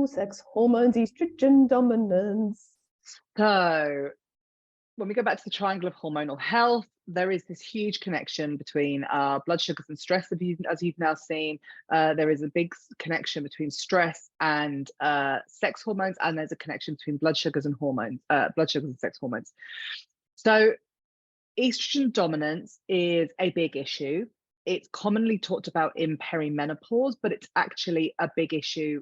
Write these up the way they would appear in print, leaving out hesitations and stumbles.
sex hormones, estrogen dominance. So when we go back to the triangle of hormonal health, there is this huge connection between blood sugars and stress, as you've now seen. There is a big connection between stress and sex hormones, and there's a connection between blood sugars and sex hormones. So estrogen dominance is a big issue. It's commonly talked about in perimenopause, but it's actually a big issue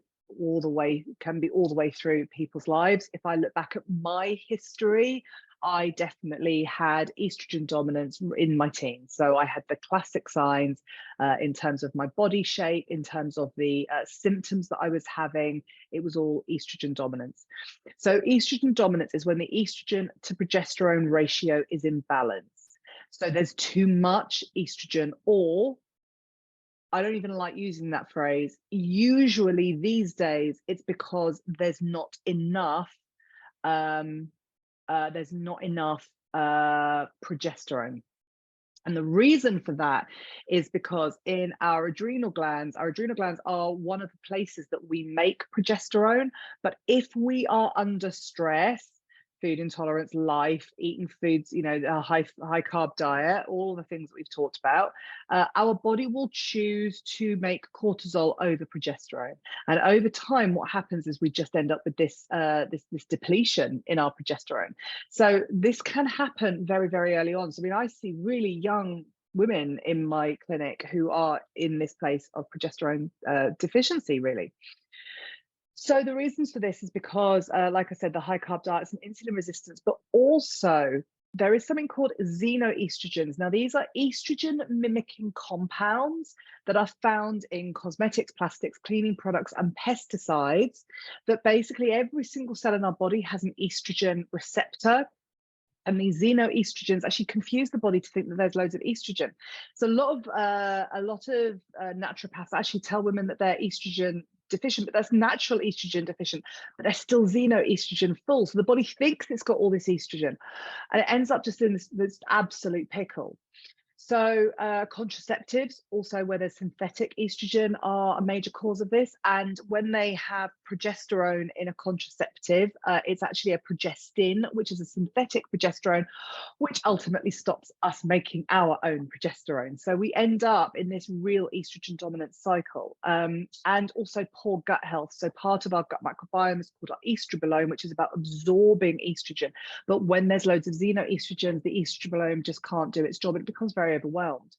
can be all the way through people's lives. If I look back at my history, I definitely had estrogen dominance in my teens. So I had the classic signs in terms of my body shape, in terms of the symptoms that I was having. It was all estrogen dominance. So estrogen dominance is when the estrogen to progesterone ratio is imbalanced. So there's too much estrogen, or I don't even like using that phrase. Usually these days, it's because there's not enough progesterone. And the reason for that is because in our adrenal glands are one of the places that we make progesterone. But if we are under stress, food intolerance, life, eating foods, a high carb diet, all the things that we've talked about, our body will choose to make cortisol over progesterone. And over time, what happens is we just end up with this depletion in our progesterone. So this can happen very, very early on. So I see really young women in my clinic who are in this place of progesterone deficiency, really. So the reasons for this is because, like I said, the high carb diets and insulin resistance, but also there is something called xenoestrogens. Now, these are estrogen mimicking compounds that are found in cosmetics, plastics, cleaning products, and pesticides, that basically every single cell in our body has an estrogen receptor. And these xenoestrogens actually confuse the body to think that there's loads of estrogen. So a lot of naturopaths actually tell women that they're estrogen deficient, but that's natural estrogen deficient, but they're still xenoestrogen full. So the body thinks it's got all this estrogen, and it ends up just in this absolute pickle. So contraceptives, also where there's synthetic estrogen, are a major cause of this. And when they have progesterone in a contraceptive, it's actually a progestin, which is a synthetic progesterone, which ultimately stops us making our own progesterone. So we end up in this real estrogen dominant cycle. And also poor gut health. So part of our gut microbiome is called our estrobolome, which is about absorbing estrogen. But when there's loads of xenoestrogens, the estrobolome just can't do its job. It becomes very overwhelmed.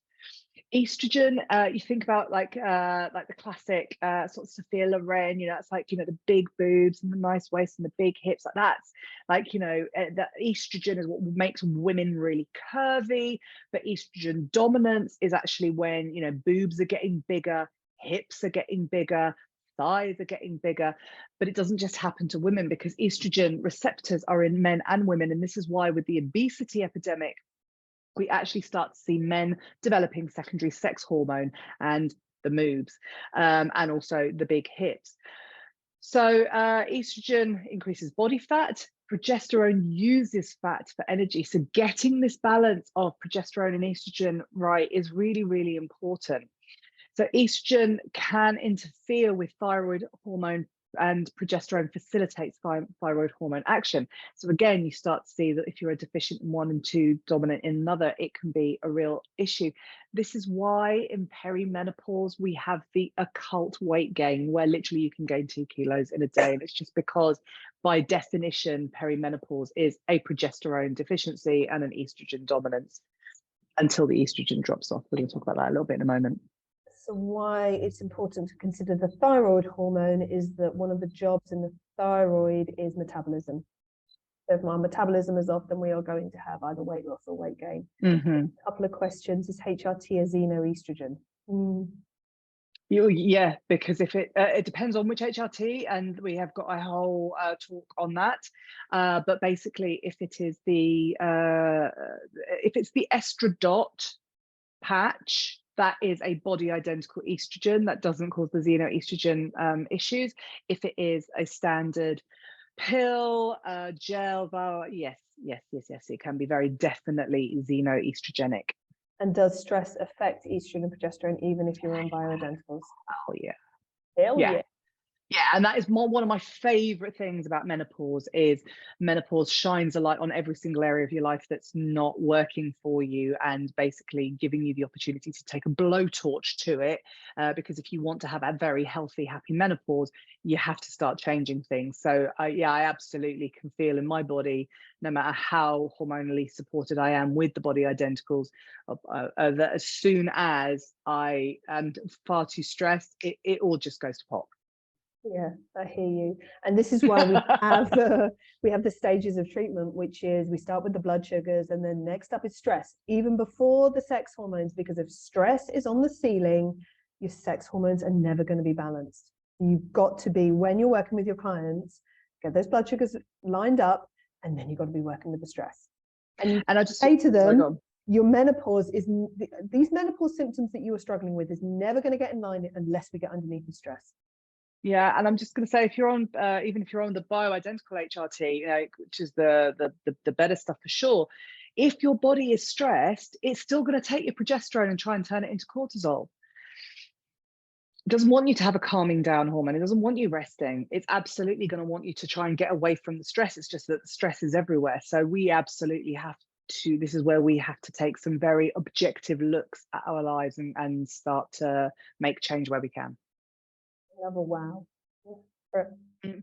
Estrogen, you think about like the classic sort of Sophia Loren, it's like, the big boobs and the nice waist and the big hips, like that's like, that estrogen is what makes women really curvy. But estrogen dominance is actually when, boobs are getting bigger, hips are getting bigger, thighs are getting bigger. But it doesn't just happen to women, because estrogen receptors are in men and women. And this is why with the obesity epidemic, we actually start to see men developing secondary sex hormone and the moobs, and also the big hips. So estrogen increases body fat. Progesterone uses fat for energy. So getting this balance of progesterone and estrogen right is really, really important. So estrogen can interfere with thyroid hormone, and progesterone facilitates thyroid hormone action. So again, you start to see that if you're a deficient in one and two, dominant in another, it can be a real issue. This is why in perimenopause, we have the occult weight gain, where literally you can gain 2 kilos in a day. And it's just because by definition, perimenopause is a progesterone deficiency and an estrogen dominance until the estrogen drops off. We're going to talk about that a little bit in a moment. So why it's important to consider the thyroid hormone is that one of the jobs in the thyroid is metabolism. So if our metabolism is off, then we are going to have either weight loss or weight gain. A couple of questions. Is HRT a xenoestrogen? Yeah, because if it depends on which HRT, and we have got a whole talk on that. But basically, if it's the estradiol patch, that is a body identical estrogen that doesn't cause the xenoestrogen issues. If it is a standard pill, gel, yes, it can be very definitely xenoestrogenic. And does stress affect estrogen and progesterone even if you're on bioidenticals? Oh yeah. Hell yeah. Yeah, and that is one of my favorite things about menopause is menopause shines a light on every single area of your life that's not working for you, and basically giving you the opportunity to take a blowtorch to it. Because if you want to have a very healthy, happy menopause, you have to start changing things. So yeah, I absolutely can feel in my body, no matter how hormonally supported I am with the body identicals, that as soon as I am far too stressed, it all just goes to pot. Yeah, I hear you. And this is why we have the stages of treatment, which is we start with the blood sugars, and then next up is stress, even before the sex hormones, because if stress is on the ceiling, your sex hormones are never going to be balanced. You've got to be, when you're working with your clients, get those blood sugars lined up, and then you've got to be working with the stress. And you And I just say to sorry, go them, on. your menopause is, these menopause symptoms that you are struggling with is never going to get in line unless we get underneath the stress. Yeah, and I'm just going to say, if you're on, even if you're on the bioidentical HRT, you know, which is the better stuff for sure, if your body is stressed, it's still going to take your progesterone and try and turn it into cortisol. It doesn't want you to have a calming down hormone. It doesn't want you resting. It's absolutely going to want you to try and get away from the stress. It's just that the stress is everywhere. So we absolutely have to, this is where we have to take some very objective looks at our lives, and start to make change where we can. Love a wow. Mm.